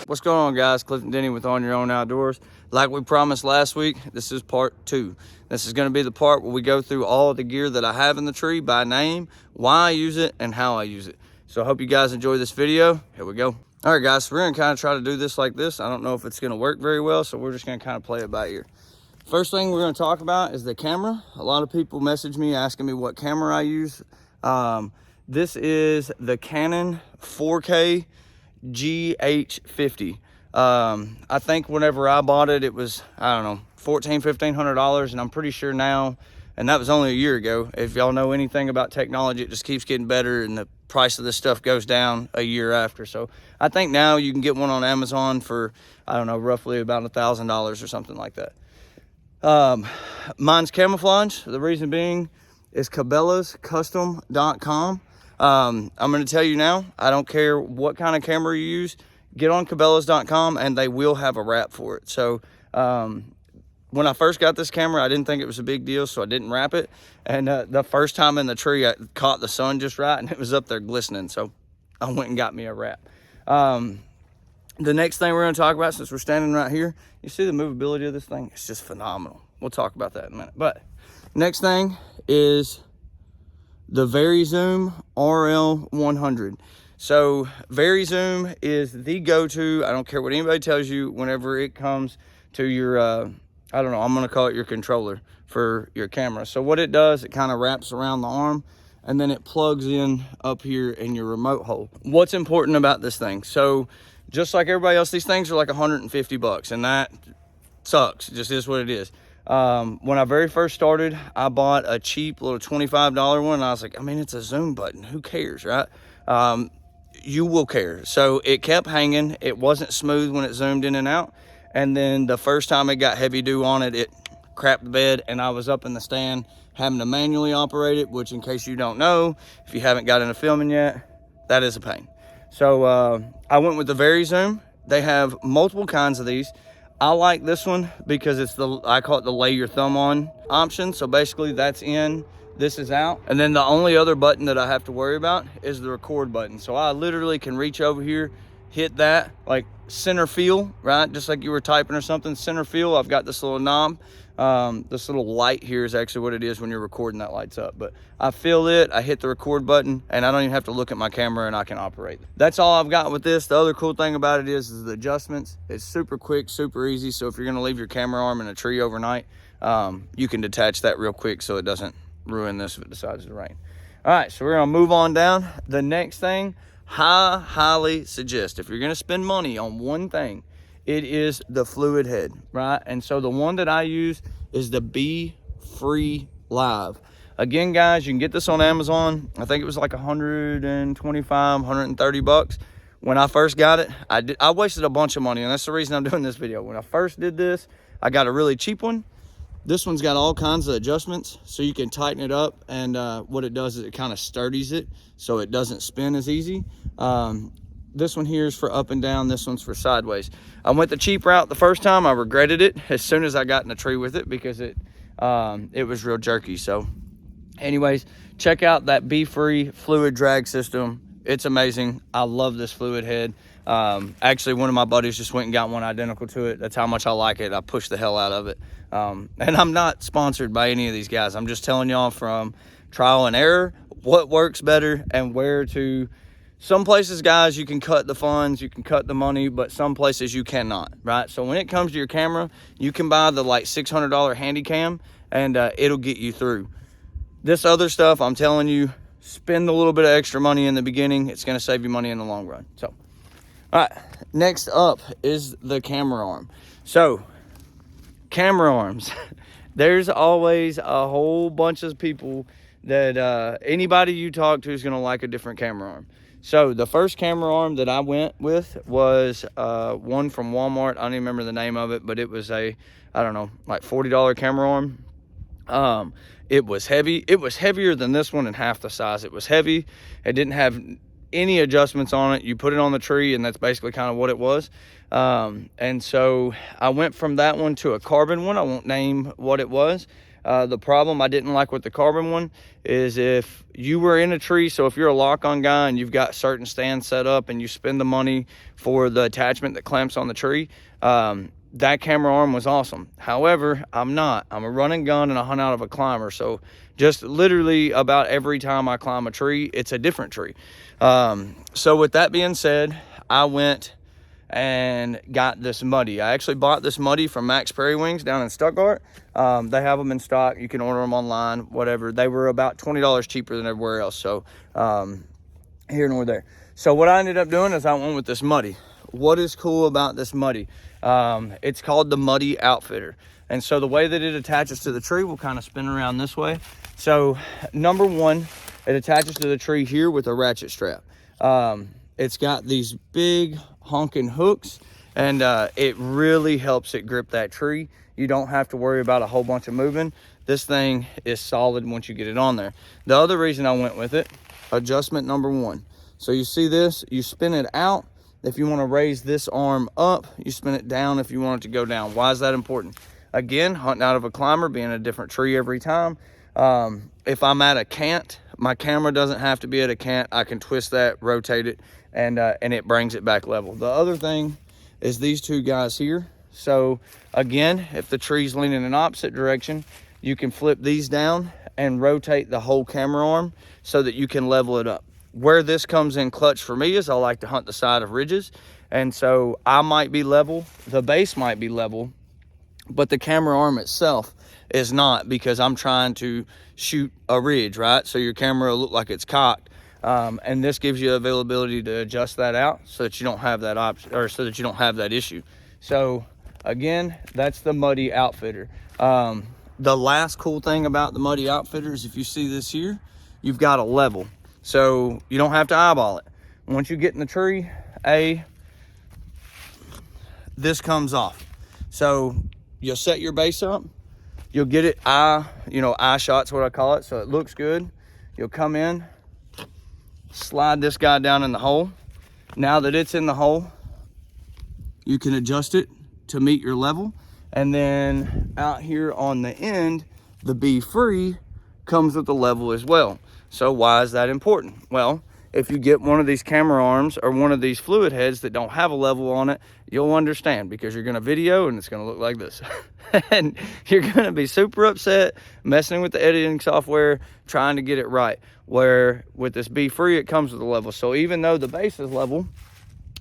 What's going on, guys? Cliff and Denny with On Your Own Outdoors. Like we promised last week, this is part 2. This is going to be the part where we go through all the gear that I have in the tree by name, why I use it, and how I use it. So I hope you guys enjoy this video. Here we go. All right, guys, so we're going to kind of try to do this like this. I don't know if it's going to work very well, so we're just going to kind of play it by ear. First thing we're going to talk about is the camera. A lot of people message me asking me what camera I use. This is the Canon 4K GH50. I think whenever I bought it, it was, I don't know, $1,500, and I'm pretty sure now, and that was only a year ago. If y'all know anything about technology, it just keeps getting better, and the price of this stuff goes down a year after. So I think now you can get one on Amazon for, I don't know, roughly about $1,000 or something like that. Mine's camouflage. The reason being is cabela's.custom.com. I'm going to tell you now, I don't care what kind of camera you use, get on cabela's.com and they will have a wrap for it. So when I first got this camera, I didn't think it was a big deal, so I didn't wrap it. And the first time in the tree, I caught the sun just right and it was up there glistening. So I went and got me a wrap. The next thing we're going to talk about, since we're standing right here, you see the movability of this thing? It's just phenomenal. We'll talk about that in a minute. But next thing is the VariZoom RL100. So VariZoom is the go-to. I don't care what anybody tells you whenever it comes to your, I don't know, I'm going to call it your controller for your camera. So what it does, it kind of wraps around the arm and then it plugs in up here in your remote hole. What's important about this thing? So just like everybody else, these things are like 150 bucks, and that sucks. It just is what it is. When I very first started, I bought a cheap little $25 one, and I was like, I mean, it's a zoom button. Who cares, right? You will care. So it kept hanging. It wasn't smooth when it zoomed in and out. And then the first time it got heavy dew on it, it crapped the bed, and I was up in the stand having to manually operate it, which, in case you don't know, if you haven't got into filming yet, that is a pain. So I went with the VariZoom. They have multiple kinds of these. I like this one because it's I call it the lay your thumb on option. So basically that's in, this is out. And then the only other button that I have to worry about is the record button. So I literally can reach over here, hit that, like center fill, right? Just like you were typing or something, center fill. I've got this little knob. This little light here is actually what it is when you're recording, that lights up. But I feel it, I hit the record button, and I don't even have to look at my camera, and I can operate. That's all I've got with this. The other cool thing about it is the adjustments. It's super quick, super easy. So if you're gonna leave your camera arm in a tree overnight, you can detach that real quick so it doesn't ruin this if it decides to rain. All right, so we're gonna move on down. The next thing, I highly suggest, if you're gonna spend money on one thing, it is the fluid head, right? And so the one that I use is the Be Free Live. Again, guys, you can get this on Amazon. I think it was like 125, 130 bucks. When I first got it, I wasted a bunch of money, and that's the reason I'm doing this video. When I first did this, I got a really cheap one. This one's got all kinds of adjustments, so you can tighten it up, and what it does is it kind of sturdies it so it doesn't spin as easy. This one here is for up and down. This one's for sideways. I went the cheap route the first time. I regretted it as soon as I got in the tree with it because it was real jerky. So anyways, check out that Be Free fluid drag system. It's amazing. I love this fluid head. Actually, one of my buddies just went and got one identical to it. That's how much I like it. I push the hell out of it. And I'm not sponsored by any of these guys. I'm just telling y'all from trial and error what works better and where to. Some places, guys, you can cut the funds, you can cut the money, but some places you cannot, right? So when it comes to your camera, you can buy the like $600 handy cam, and it'll get you through. This other stuff, I'm telling you, spend a little bit of extra money in the beginning. It's going to save you money in the long run. So, all right, next up is the camera arm. So, camera arms. There's always a whole bunch of people that anybody you talk to is going to like a different camera arm. So the first camera arm that I went with was one from Walmart. I don't even remember the name of it, but it was a, I don't know, like $40 camera arm. It was heavy. It was heavier than this one in half the size. It was heavy. It didn't have any adjustments on it. You put it on the tree, and that's basically kind of what it was. And so I went from that one to a carbon one. I won't name what it was. The problem I didn't like with the carbon one is if you were in a tree, so if you're a lock-on guy and you've got certain stands set up and you spend the money for the attachment that clamps on the tree, that camera arm was awesome. However, I'm a run and gun and I hunt out of a climber, so just literally about every time I climb a tree, it's a different tree. So with that being said, I went and got this Muddy. I actually bought this Muddy from Max Prairie Wings down in Stuttgart. They have them in stock. You can order them online, whatever. They were about $20 cheaper than everywhere else. So here nor there. So what I ended up doing is I went with this Muddy. What is cool about this Muddy? It's called the Muddy Outfitter. And so the way that it attaches to the tree, will kind of spin around this way. So number one, it attaches to the tree here with a ratchet strap. It's got these big honking hooks, and it really helps it grip that tree. You don't have to worry about a whole bunch of moving. This thing is solid once you get it on there. The other reason I went with it, adjustment number one. So you see this, you spin it out. If you want to raise this arm up, you spin it down if you want it to go down. Why is that important? Again, hunting out of a climber, being a different tree every time. If I'm at a cant, my camera doesn't have to be at a cant. I can twist that, rotate it, and it brings it back level. The other thing is these two guys here. So again, if the tree's leaning in an opposite direction, you can flip these down and rotate the whole camera arm so that you can level it up. Where this comes in clutch for me is I like to hunt the side of ridges. And so I might be level, the base might be level, but the camera arm itself is not, because I'm trying to shoot a ridge, right? So your camera will look like it's cocked. And this gives you availability to adjust that out so that you don't have that option, or so that you don't have that issue. So again, that's the Muddy Outfitter. The last cool thing about the Muddy Outfitter is if you see this here, you've got a level. So you don't have to eyeball it. Once you get in the tree, this comes off. So you'll set your base up, you'll get it eye shot's what I call it, so it looks good. You'll come in, slide this guy down in the hole. Now that it's in the hole, you can adjust it to meet your level. And then out here on the end, the Be Free comes with the level as well. So why is that important? Well, if you get one of these camera arms or one of these fluid heads that don't have a level on it, you'll understand, because you're going to video and it's going to look like this. And you're going to be super upset messing with the editing software, trying to get it right. Where with this Be Free, it comes with a level. So even though the base is level,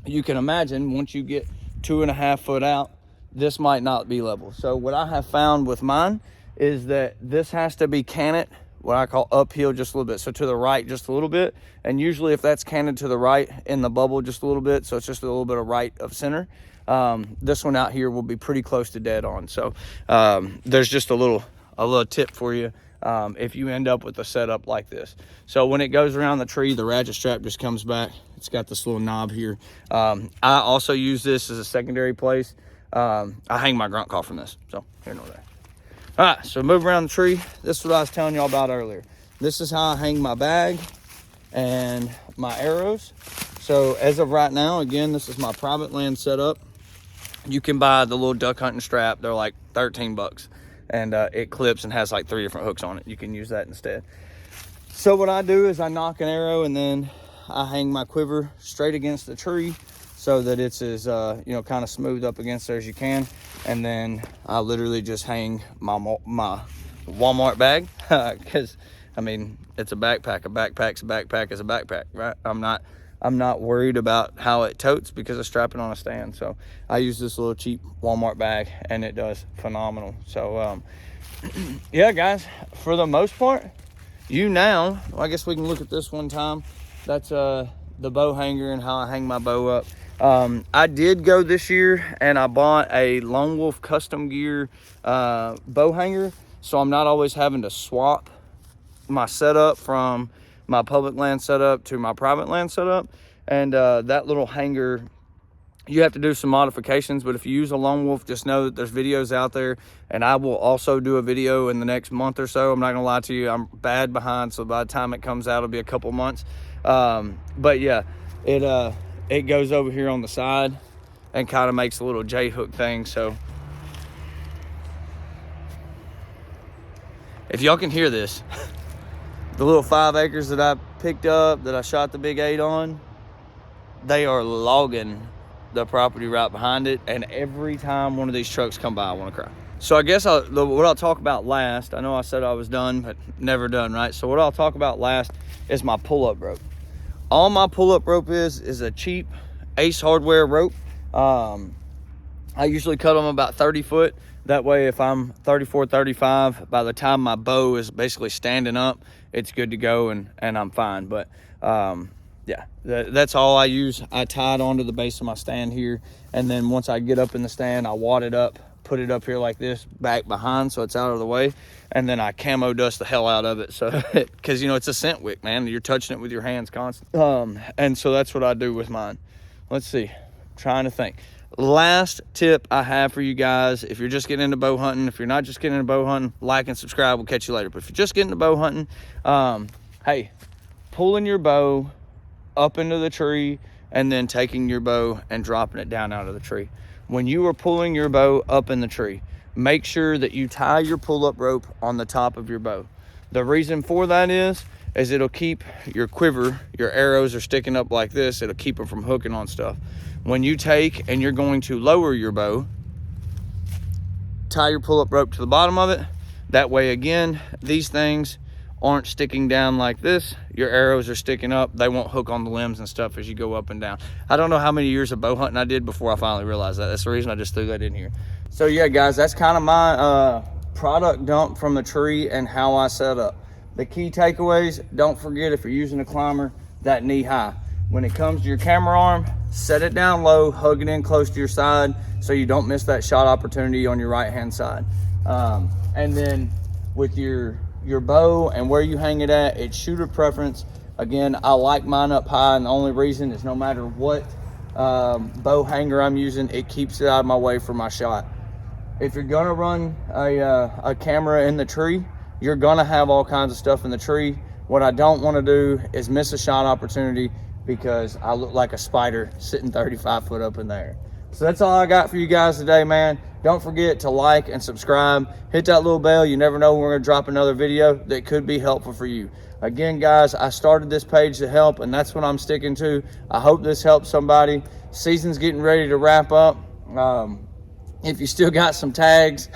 you can imagine once you get 2.5 foot out, this might not be level. So what I have found with mine is that this has to be canted, what I call uphill just a little bit. So to the right just a little bit. And usually if that's canted to the right in the bubble just a little bit, so it's just a little bit of right of center, this one out here will be pretty close to dead on. So there's just a little tip for you if you end up with a setup like this. So when it goes around the tree, the ratchet strap just comes back. It's got this little knob here. I also use this as a secondary place. I hang my grunt call from this, so here nor there. All right, so move around the tree. This is what I was telling y'all about earlier. This is how I hang my bag and my arrows. So as of right now, again, this is my private land setup. You can buy the little duck hunting strap. They're like 13 bucks. And it clips and has like 3 different hooks on it. You can use that instead. So what I do is I knock an arrow and then I hang my quiver straight against the tree so that it's as, kind of smooth up against there as you can. And then I literally just hang my Walmart bag, because I mean, it's a backpack. A backpack's a backpack is a backpack, right? I'm not worried about how it totes because I strap it on a stand. So I use this little cheap Walmart bag and it does phenomenal. So yeah, guys, for the most part, I guess we can look at this one time. That's the bow hanger and how I hang my bow up. I did go this year and I bought a Lone Wolf Custom Gear bow hanger, so I'm not always having to swap my setup from my public land setup to my private land setup. And that little hanger, you have to do some modifications, but if you use a Lone Wolf, just know that there's videos out there, and I will also do a video in the next month or so. I'm not gonna lie to you, I'm bad behind, so by the time it comes out, it'll be a couple months. But yeah, it goes over here on the side and kind of makes a little J-hook thing. So if y'all can hear this, the little 5 acres that I picked up, that I shot the big 8 on, they are logging the property right behind it. And every time one of these trucks come by, I want to cry. So I guess what I'll talk about last, I know I said I was done, but never done, right? So what I'll talk about last is my pull-up rope. All my pull-up rope is a cheap Ace Hardware rope. I usually cut them about 30 foot. That way, if I'm 34, 35, by the time my bow is basically standing up, it's good to go and I'm fine. But yeah, that's all I use. I tie it onto the base of my stand here. And then once I get up in the stand, I wad it up, put it up here like this, back behind so it's out of the way. And then I camo dust the hell out of it. So, because, you know, it's a scent wick, man. You're touching it with your hands constantly. And so that's what I do with mine. Let's see. I'm trying to think. Last tip I have for you guys, if you're just getting into bow hunting, if you're not just getting into bow hunting, like and subscribe. We'll catch you later. But if you're just getting into bow hunting, hey, pulling your bow up into the tree and then taking your bow and dropping it down out of the tree. When you are pulling your bow up in the tree, make sure that you tie your pull-up rope on the top of your bow. The reason for that is it'll keep your quiver, your arrows are sticking up like this, it'll keep them from hooking on stuff. When you take and you're going to lower your bow, tie your pull-up rope to the bottom of it. That way, again, these things aren't sticking down like this. Your arrows are sticking up. They won't hook on the limbs and stuff as you go up and down. I don't know how many years of bow hunting I did before I finally realized that. That's the reason I just threw that in here. So yeah, guys, that's kind of my product dump from the tree and how I set up. The key takeaways, don't forget, if you're using a climber, that knee high. When it comes to your camera arm, set it down low, hug it in close to your side so you don't miss that shot opportunity on your right-hand side. And then with your bow and where you hang it at, it's shooter preference. Again, I like mine up high, and the only reason is no matter what bow hanger I'm using, it keeps it out of my way for my shot. If you're gonna run a camera in the tree, you're gonna have all kinds of stuff in the tree. What I don't wanna do is miss a shot opportunity because I look like a spider sitting 35 foot up in there. So that's all I got for you guys today, man. Don't forget to like and subscribe. Hit that little bell. You never know when we're gonna drop another video that could be helpful for you. Again, guys, I started this page to help, and that's what I'm sticking to. I hope this helps somebody. Season's getting ready to wrap up. If you still got some tags,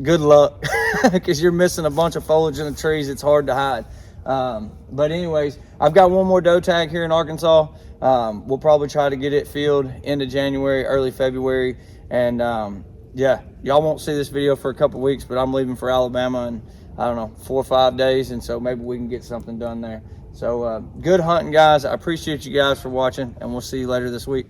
good luck, because you're missing a bunch of foliage in the trees. It's hard to hide. But anyways, I've got one more doe tag here in Arkansas. We'll probably try to get it filled into January, early February. And yeah, y'all won't see this video for a couple weeks, but I'm leaving for Alabama in, I don't know, 4 or 5 days. And so maybe we can get something done there. So good hunting, guys. I appreciate you guys for watching, and we'll see you later this week.